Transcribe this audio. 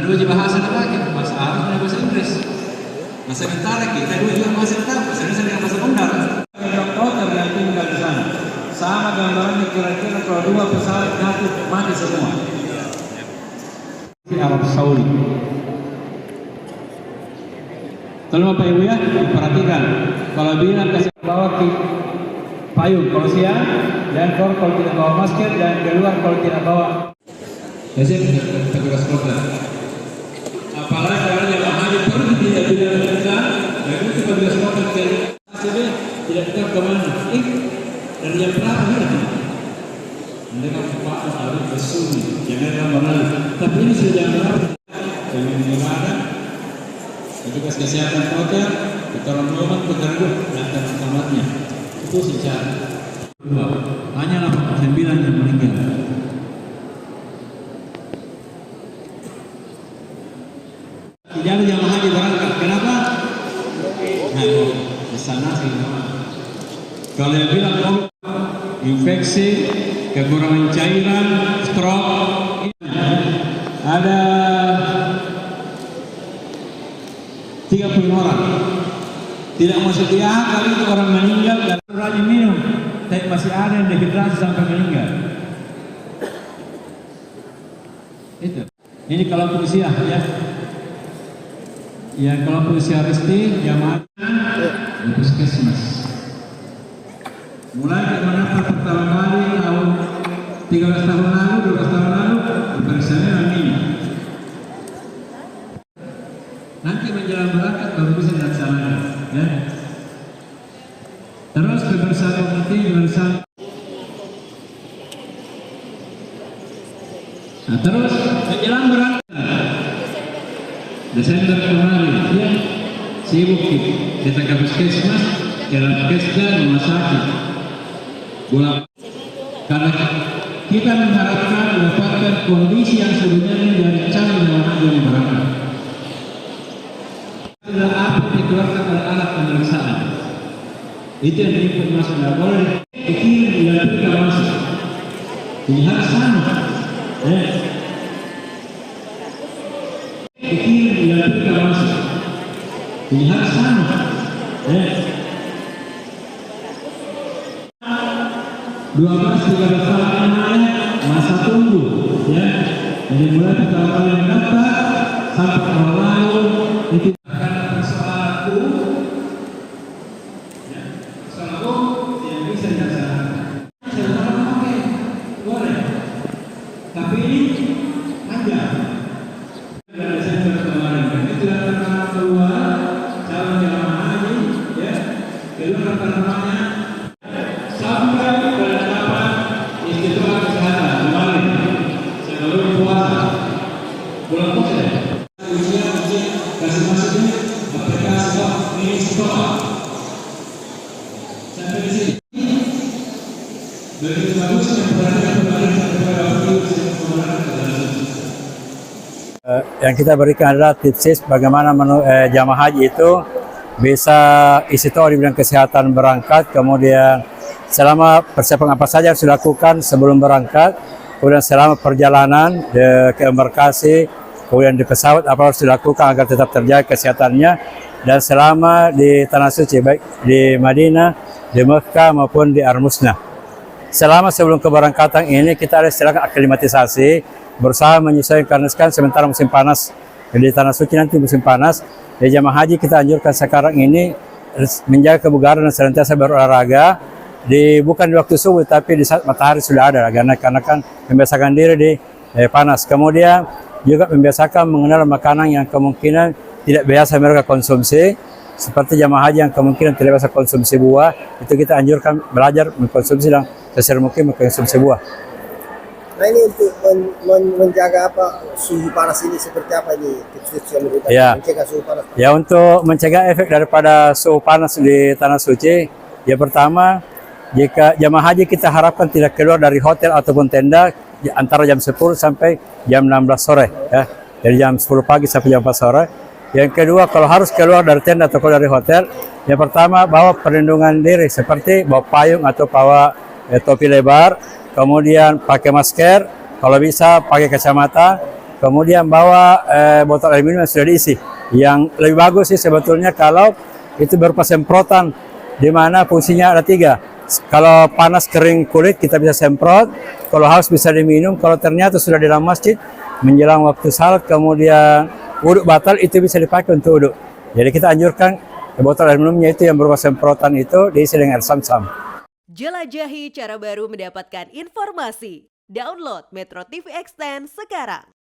Ada uji bahasa lagi, bahasa Arab dan bahasa Inggris. Nah sementara kita dua juga masih tahu bahasa Indonesia dengan bahasa Bundar. Dokter yang tinggal di sana, sama gambarannya kira-kira kalau dua pesawat jatuh mati semua. Di Arab Saudi. Tolong Bapak Ibu ya, perhatikan. Kalau bilang kasih bawa payung kalau siang, dan kalau tidak bawa masker, dan keluar kalau tidak bawa. Jadi petugas program. Apalagi kalau yang haji pergi tidak kerja, dan itu petugas program tidak tahu kemana. Dari yang berapa nanti? Mereka Pak harus bersuni, jangan lama-lama. Tapi ini sudah berapa? Dengan gimana? Petugas kesehatan hotel, keterangan rumah, pekerja, dan selamatnya. Itu secara hanyalah 9 yang meninggal. Tidak jamaah haji berangkat. Kenapa? Nah, di sana sih. Kalau yang bilang infeksi, kekurangan cairan, stroke, ada 30 orang. Tidak masuk di akal itu orang meninggal dan rajin minum, tapi masih ada yang dehidrasi sampai meninggal. Itu. Ini kelompok usia ya. Ya kelompok usia resti jamaah di puskesmas. Mulai menafar pertama kali tahun 13 tahun lalu, 12 tahun lalu, pemeriksaan ini. Nanti menjelang berangkat baru bisa dilaksanakan, ya. Terus pemeriksaan rutin, pemeriksaan. Nah, terus menjelang berangkat Desember kemarin, ya sibuk kita ke puskesmas, ke puskesmas, rumah sakit. Karena kita mengharapkan mendapatkan kondisi yang sebenarnya dari calon jemaah haji yang berangkat. Tidak apa dikeluarkan oleh alat pemeriksaan. Itu yang diinformasi tidak boleh dikirim tidak masuk. Ini harus sama. Dikirim tidak masuk. Ini harus sama. 12-13 tahun masa tunggu, ya. Jadi mulai pertama kali yang daftar sampai tahun lalu itu akan persoalanku, ya, persoalanku yang bisa dilaksanakan. Oke, boleh. Tapi ini panjang. Dari Desember kemarin itu sudah keluar calon jemaah haji, ya. Keluar namanya sampai bulan puasa ujian kasih masuknya aplikasi ini sekolah sampai di sini begitu bagusnya perhatian pemerintah kepada yang kita berikan adalah tips bagaimana jamaah haji itu bisa isi tahu di bidang kesehatan berangkat, kemudian selama persiapan apa saja harus dilakukan sebelum berangkat, kemudian selama perjalanan ke embarkasi, kemudian di pesawat apa harus dilakukan agar tetap terjaga kesehatannya, dan selama di Tanah Suci baik di Madinah, di Mekah maupun di Armusna. Selama sebelum keberangkatan ini kita ada istilahkan aklimatisasi, berusaha menyesuaikan karena sekarang sementara musim panas di Tanah Suci, nanti musim panas. Di jamaah haji kita anjurkan sekarang ini menjaga kebugaran dan senantiasa berolahraga. Bukan di waktu subuh tapi di saat matahari sudah ada, karena kan membiasakan diri di panas. Kemudian juga membiasakan mengenal makanan yang kemungkinan tidak biasa mereka konsumsi, seperti jamaah haji yang kemungkinan tidak biasa konsumsi buah, itu kita anjurkan belajar mengkonsumsi dan sesering mungkin mengkonsumsi buah. Nah ini untuk menjaga suhu panas ini seperti apa ini tips-tips yang diberikan mencegah suhu panas? Ya, untuk mencegah efek daripada suhu panas di Tanah Suci, ya pertama, jika jamaah haji kita harapkan tidak keluar dari hotel ataupun tenda antara jam 10 sampai jam 16 sore, ya. Dari jam 10 pagi sampai jam 4 sore. Yang kedua, kalau harus keluar dari tenda atau keluar dari hotel, yang pertama bawa perlindungan diri seperti bawa payung atau bawa topi lebar, kemudian pakai masker, kalau bisa pakai kacamata, kemudian bawa botol air minum yang sudah diisi. Yang lebih bagus sih sebetulnya kalau itu berupa semprotan, di mana fungsinya ada 3. Kalau panas kering kulit kita bisa semprot, kalau haus bisa diminum, kalau ternyata sudah di dalam masjid menjelang waktu salat kemudian wudhu batal, itu bisa dipakai untuk wudhu. Jadi kita anjurkan botol air minumnya itu yang berupa semprotan itu diisi dengan air Zam-Zam. Jelajahi cara baru mendapatkan informasi. Download Metro TV Extend sekarang.